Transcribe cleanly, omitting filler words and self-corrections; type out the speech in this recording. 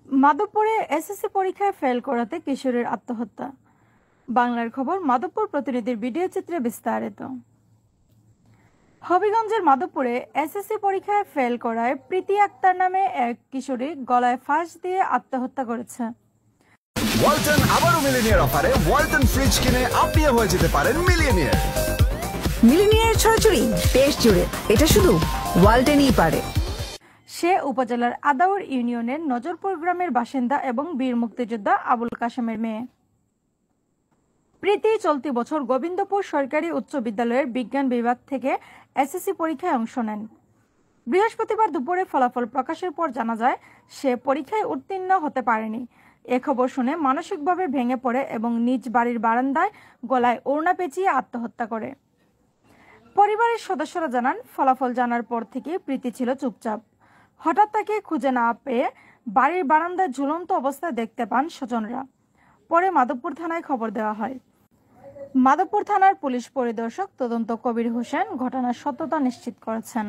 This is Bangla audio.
মাধবপুরে এসএসসি পরীক্ষায় ফেল করাতে কিশোরীর আত্মহত্যা। বাংলার খবর, মাধবপুর প্রতিনিধির ভিডিও চিত্রে বিস্তারিত। হবিগঞ্জের মাধবপুরে এসএসসি পরীক্ষায় ফেল করায় প্রীতি আক্তার নামে এক কিশোরী গলায় ফাঁস দিয়ে আত্মহত্যা করেছে। ওয়ালটন আবারও মিলিনিয়ার অফারে ওয়ালটন ফ্রিজ কিনে আপনিও হয়ে যেতে পারেন মিলিয়নিয়ার। মিলিনিয়ার ছড়াছড়ি দেশ জুড়ে, এটা শুধু ওয়ালটনই পারে। সে উপজেলার আদাউর ইউনিয়নের নজরপুর গ্রামের বাসিন্দা এবং বীর মুক্তিযোদ্ধা আবুল কাশেমের মেয়ে। প্রীতি চলতি বছর গোবিন্দপুর সরকারি উচ্চ বিদ্যালয়ের বিজ্ঞান বিভাগ থেকে এসএসসি পরীক্ষায় অংশ নেন। বৃহস্পতিবার দুপুরে ফলাফল প্রকাশের পর জানা যায় সে পরীক্ষায় উত্তীর্ণ হতে পারেনি। এ খবর শুনে মানসিকভাবে ভেঙে পড়ে এবং নিজ বাড়ির বারান্দায় গলায় ওড়না পেঁচিয়ে আত্মহত্যা করে। পরিবারের সদস্যরা জানান, ফলাফল জানার পর থেকে প্রীতি ছিল চুপচাপ। হঠাৎ তাকে খুঁজে না পেয়ে বাড়ির বারান্দায় ঝুলন্ত অবস্থায় দেখতে পান স্বজনরা। পরে মাধবপুর থানায় খবর দেওয়া হয়। মাধবপুর থানার পুলিশ পরিদর্শক তদন্ত কবির হোসেন ঘটনার সত্যতা নিশ্চিত করেছেন।